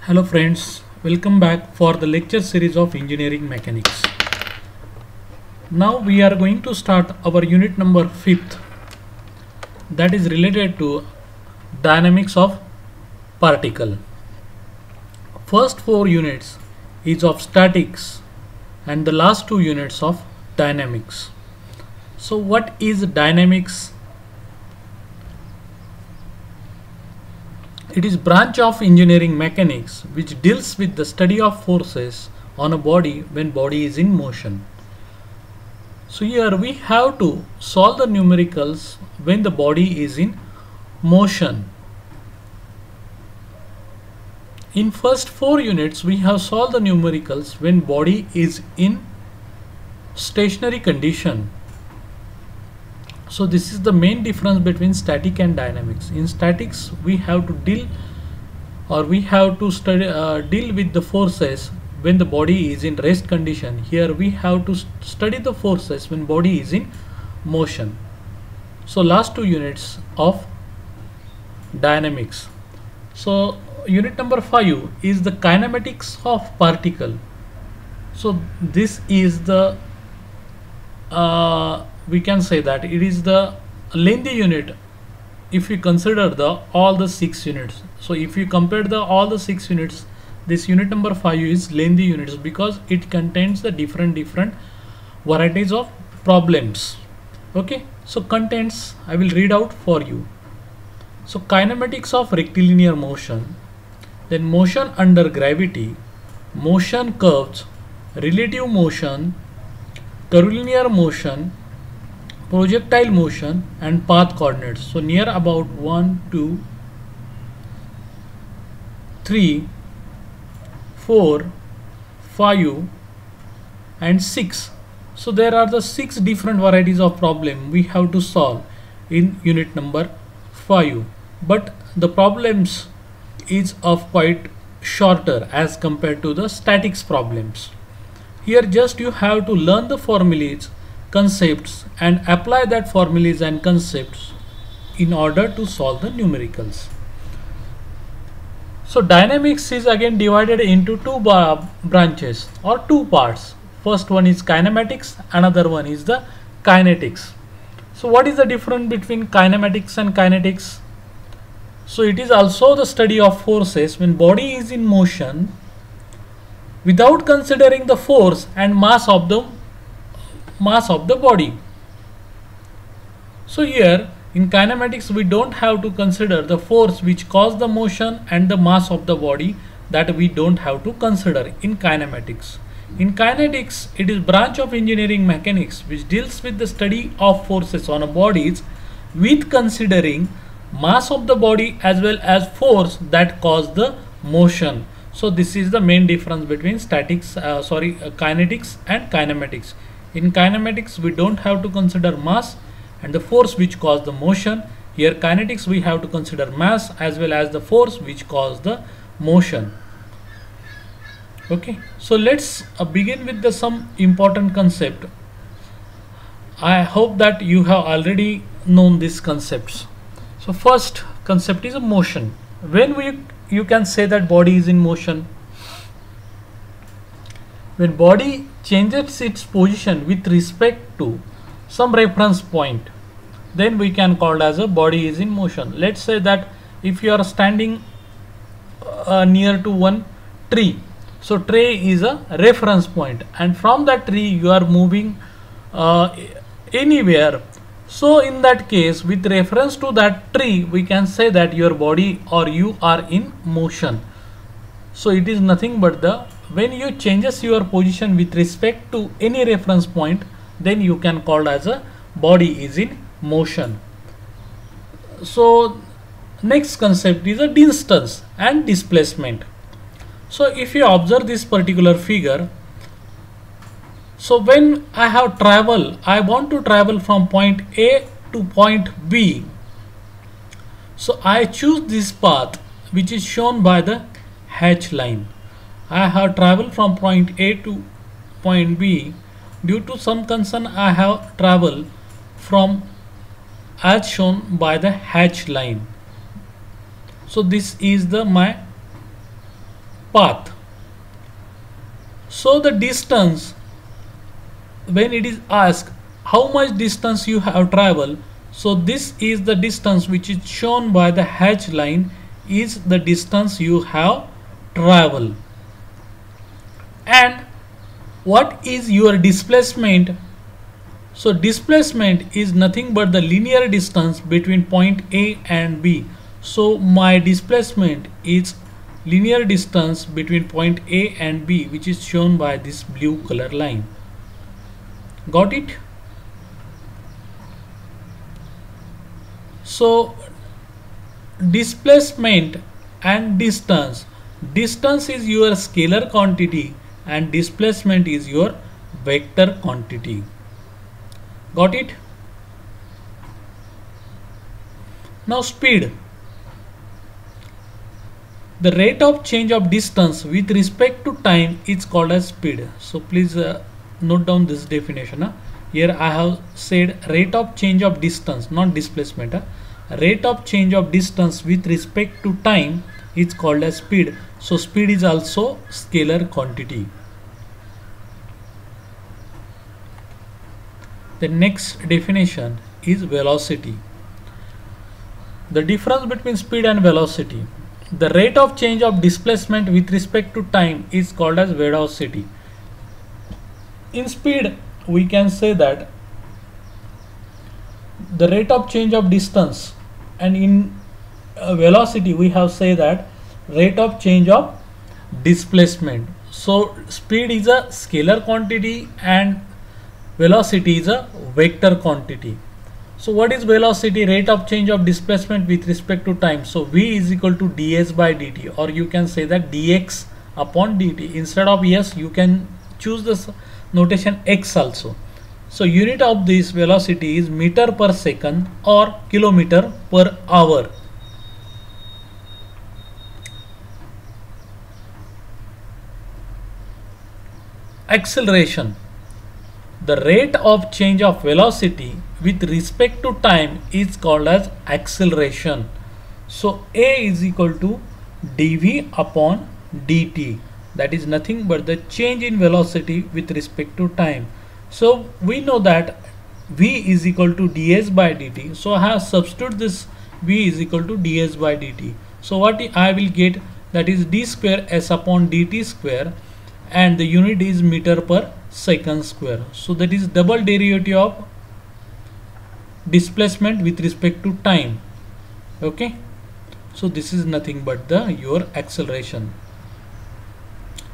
Hello friends, welcome back for the lecture series of engineering mechanics. Now we are going to start our unit number 5th, that is related to dynamics of particle. First 4 units is of statics and the last 2 units of dynamics. So what is dynamics? It is branch of engineering mechanics which deals with the study of forces on a body when body is in motion. So here we have to solve the numericals when the body is in motion. In first 4 units we have solved the numericals when body is in stationary condition. So this is the main difference between static and dynamics. In statics we have to deal with the forces when the body is in rest condition. Here we have to study the forces when body is in motion. So last 2 units of dynamics. So unit number 5 is the kinematics of particle. So this is the we can say that it is the lengthy unit if we consider all the 6 units. So if you compare all the 6 units, this unit number 5 is lengthy units because it contains the different varieties of problems. Okay, so contents I will read out for you. So kinematics of rectilinear motion, then motion under gravity, motion curves, relative motion, curvilinear motion, projectile motion and path coordinates. So near about 1, 2, 3, 4, 5 and 6. So there are the 6 different varieties of problem we have to solve in unit number 5. But the problems is of quite shorter as compared to the statics problems. Here just you have to learn the formulas, concepts and apply that formulas and concepts in order to solve the numericals. So dynamics is again divided into 2 branches or 2 parts. First one is kinematics, another one is the kinetics. So what is the difference between kinematics and kinetics? So it is also the study of forces when body is in motion without considering the force and mass of the body. So here in kinematics we don't have to consider the force which caused the motion and the mass of the body, that we don't have to consider in kinematics. In kinetics it is branch of engineering mechanics which deals with the study of forces on a bodies with considering mass of the body as well as force that caused the motion. So this is the main difference between kinetics and kinematics. In kinematics we don't have to consider mass and the force which caused the motion. Here kinetics we have to consider mass as well as the force which caused the motion. Okay, so let's begin with some important concept. I hope that you have already known these concepts. So first concept is a motion. When you can say that body is in motion, when body changes its position with respect to some reference point, then we can call as a body is in motion. Let's say that if you are standing near to one tree, so tree is a reference point and from that tree you are moving anywhere. So in that case, with reference to that tree, we can say that your body or you are in motion. So it is nothing but when you changes your position with respect to any reference point, then you can call as a body is in motion. So next concept is a distance and displacement. So if you observe this particular figure, so when I want to travel from point A to point B. So I choose this path which is shown by the hatch line. I have traveled from point A to point B. Due to some concern I have traveled from as shown by the hatch line. So this is my path. So the distance, when it is asked how much distance you have traveled, so this is the distance which is shown by the hatch line, is the distance you have traveled. And what is your displacement? So displacement is nothing but the linear distance between point A and B. So my displacement is linear distance between point A and B, which is shown by this blue color line. Got it? So displacement and distance. Distance is your scalar quantity and displacement is your vector quantity. Got it? Now speed. The rate of change of distance with respect to time is called as speed. So please note down this definition. Here I have said rate of change of distance, not displacement. Rate of change of distance with respect to time is called as speed. So speed is also scalar quantity. The next definition is velocity. The difference between speed and velocity. The rate of change of displacement with respect to time is called as velocity. In speed, we can say that the rate of change of distance, and in velocity we have say that rate of change of displacement. So speed is a scalar quantity and velocity is a vector quantity. So what is velocity? Rate of change of displacement with respect to time. So v is equal to ds by dt, or you can say that dx upon dt. Instead of s, you can choose this notation x also. So unit of this velocity is meter per second or kilometer per hour. Acceleration. The rate of change of velocity with respect to time is called as acceleration. So a is equal to dv upon dt. That is nothing but the change in velocity with respect to time. So we know that v is equal to ds by dt. So I have substituted this v is equal to ds by dt. So what I will get, that is d square s upon dt square, and the unit is meter per second square. So that is double derivative of displacement with respect to time. Okay, so this is nothing but the your acceleration.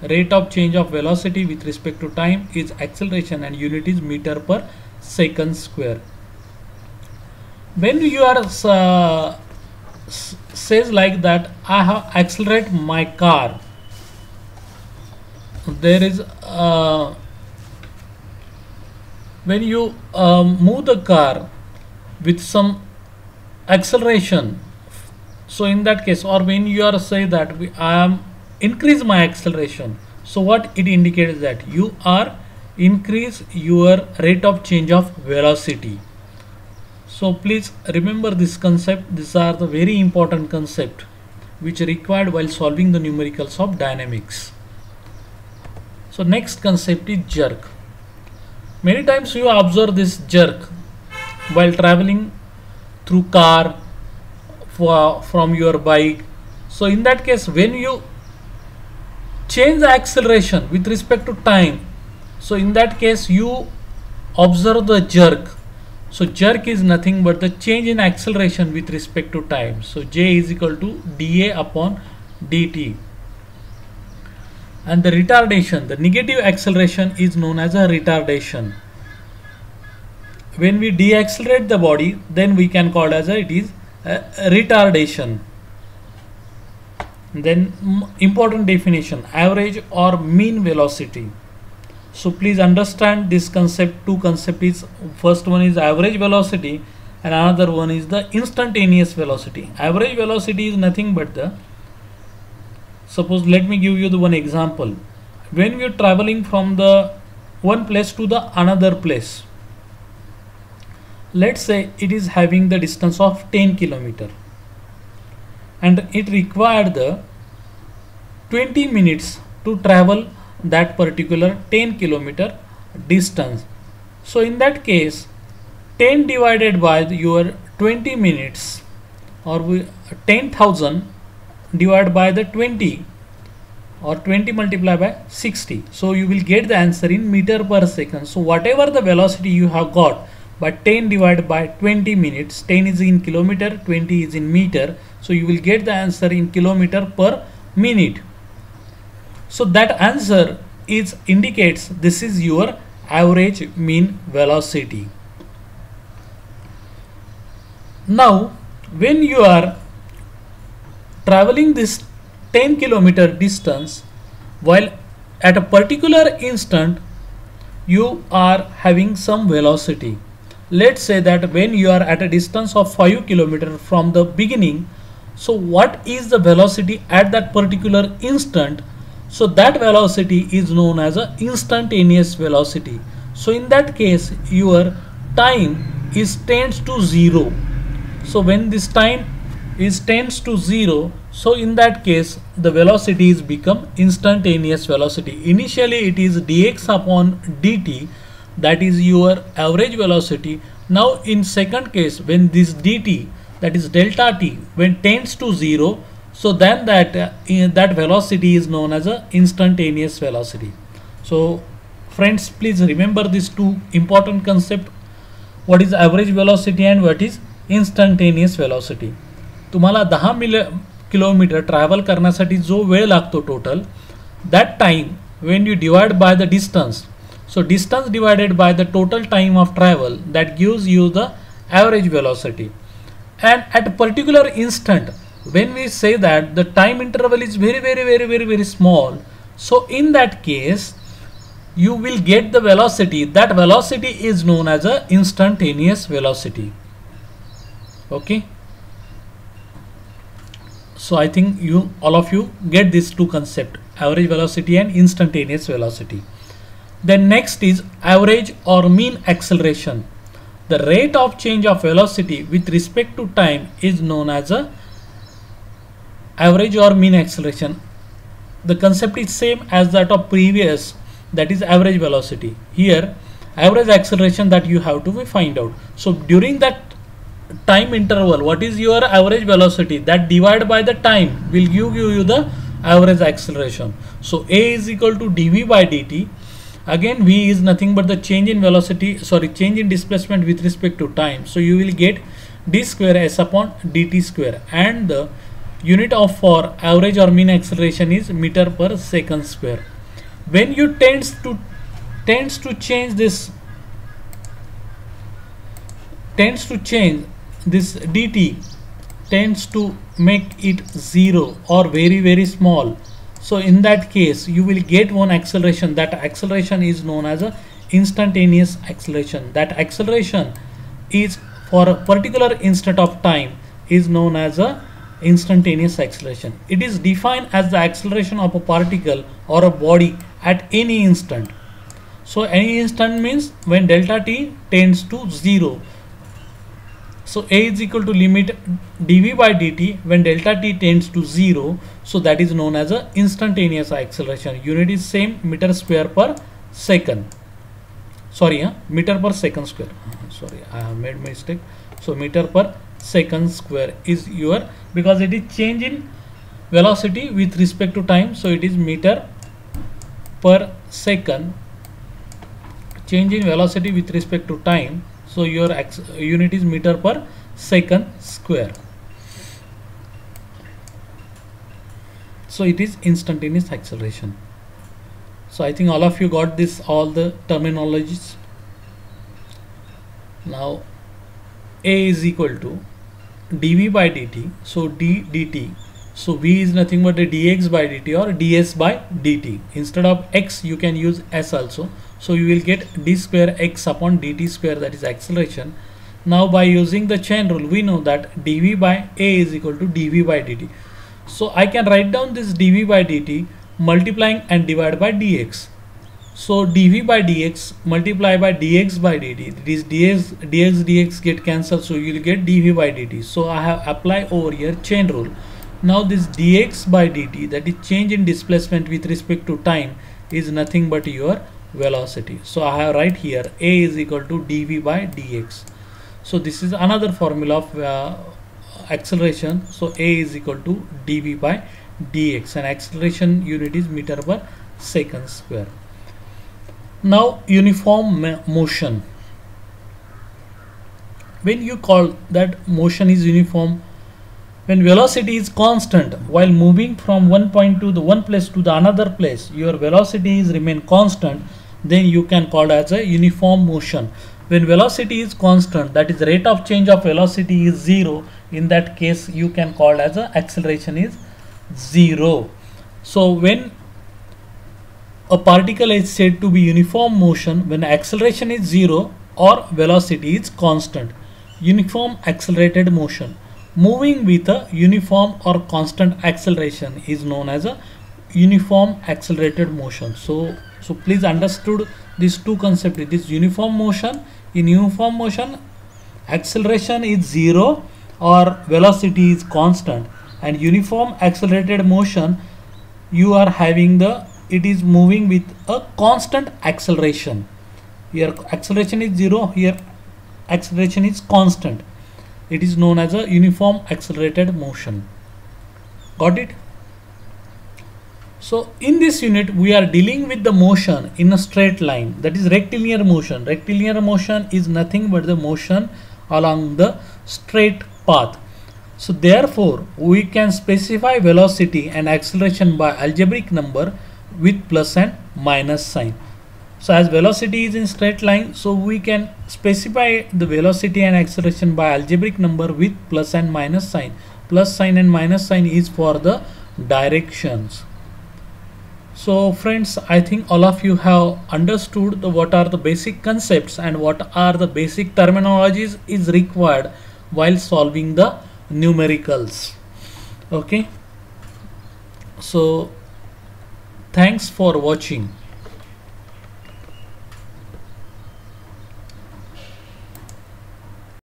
Rate of change of velocity with respect to time is acceleration and unit is meter per second square. When you are says like that, I have accelerate my car, there is when you move the car with some acceleration, so in that case, or when you are say that I am increase my acceleration, so what it indicates that you are increase your rate of change of velocity. So please remember this concept. These are the very important concept which are required while solving the numericals of dynamics. So next concept is jerk. Many times you observe this jerk while traveling through car, from your bike. So in that case, when you change the acceleration with respect to time, so in that case you observe the jerk. So jerk is nothing but the change in acceleration with respect to time. So j is equal to dA upon dt. And the retardation, the negative acceleration is known as a retardation. When we deaccelerate the body, then we can call as it is a retardation. Then important definition, average or mean velocity. So please understand this concept. Two concept is, first one is average velocity and another one is the instantaneous velocity. Average velocity is nothing but the, suppose let me give you the one example. When we are traveling from the one place to the another place, let's say it is having the distance of 10 kilometer and it required the 20 minutes to travel that particular 10 kilometer distance. So in that case, 10 divided by your 20 minutes, or 10,000 divided by the 20, or 20 multiplied by 60. So you will get the answer in meter per second. So whatever the velocity you have got, but 10 divided by 20 minutes, 10 is in kilometer, 20 is in meter. So you will get the answer in kilometer per minute. So that answer is indicates this is your average mean velocity. Now when you are traveling this 10 kilometer distance, while at a particular instant you are having some velocity. Let's say that when you are at a distance of 5 kilometer from the beginning, so what is the velocity at that particular instant? So that velocity is known as a instantaneous velocity. So in that case your time is tends to 0. So when this time is tends to 0, so in that case the velocity is become instantaneous velocity. Initially it is dx upon dt, that is your average velocity. Now in second case, when this dt, that is delta t, when tends to 0, so then that velocity is known as a instantaneous velocity. So friends, please remember these two important concepts. What is average velocity and what is instantaneous velocity. तुम्हाला 10 kilometre travel करण्यासाठी जो वेळ लागतो total, that time when you divide by the distance, so distance divided by the total time of travel, that gives you the average velocity. And at a particular instant, when we say that the time interval is very small, so in that case you will get the velocity. That velocity is known as a instantaneous velocity. Okay, so I think all of you get these two concepts, average velocity and instantaneous velocity. Then next is average or mean acceleration. The rate of change of velocity with respect to time is known as a average or mean acceleration. The concept is same as that of previous, that is average velocity. Here average acceleration that you have to find out. So during that time interval, what is your average velocity, that divided by the time will give you the average acceleration. So a is equal to dv by dt. Again v is nothing but the change in velocity, change in displacement with respect to time. So you will get d square s upon dt square, and the unit of for average or mean acceleration is meter per second square. When you tends to change this dt tends to make it 0 or very small. So in that case you will get one acceleration. That acceleration is known as a instantaneous acceleration. That acceleration is for a particular instant of time is known as a instantaneous acceleration. It is defined as the acceleration of a particle or a body at any instant. So any instant means when delta t tends to 0. So a is equal to limit dv by dt when delta t tends to 0. So that is known as a instantaneous acceleration. Unit is same, meter square per second. Meter per second square. I have made mistake. So meter per second square is your, because it is change in velocity with respect to time. So it is meter per second, change in velocity with respect to time. So your unit is meter per second square. So it is instantaneous acceleration. So I think all of you got this, all the terminologies. Now a is equal to dv by dt. So d dt. So v is nothing but a dx by dt or ds by dt. Instead of x you can use s also. So you will get d square x upon dt square, that is acceleration. Now by using the chain rule we know that dv by a is equal to dv by dt. So I can write down this dv by dt multiplying and divide by dx. So dv by dx multiply by dx by dt. This dx get cancelled, so you will get dv by dt. So I have applied over here chain rule. Now this dx by dt, that is change in displacement with respect to time, is nothing but your velocity. So I have right here a is equal to dv by dx. So this is another formula of acceleration. So a is equal to dv by dx, and acceleration unit is meter per second square. Now uniform motion. When you call that motion is uniform, when velocity is constant while moving from one point to the one place to the another place, your velocity is remain constant, then you can call as a uniform motion. When velocity is constant, that is rate of change of velocity is 0, in that case you can call as a acceleration is 0. So when a particle is said to be uniform motion when acceleration is 0 or velocity is constant. Uniform accelerated motion. Moving with a uniform or constant acceleration is known as a uniform accelerated motion. So please understood these two concepts. It is uniform motion. In uniform motion, acceleration is 0 or velocity is constant, and uniform accelerated motion, you are having it is moving with a constant acceleration. Here acceleration is 0, here acceleration is constant. It is known as a uniform accelerated motion. Got it? So in this unit we are dealing with the motion in a straight line, that is rectilinear motion. Rectilinear motion is nothing but the motion along the straight path. So therefore we can specify velocity and acceleration by algebraic number with plus and minus sign. So as velocity is in straight line, so we can specify the velocity and acceleration by algebraic number with plus and minus sign. Plus sign and minus sign is for the directions. So friends, I think all of you have understood what are the basic concepts and what are the basic terminologies is required while solving the numericals. Okay, so thanks for watching.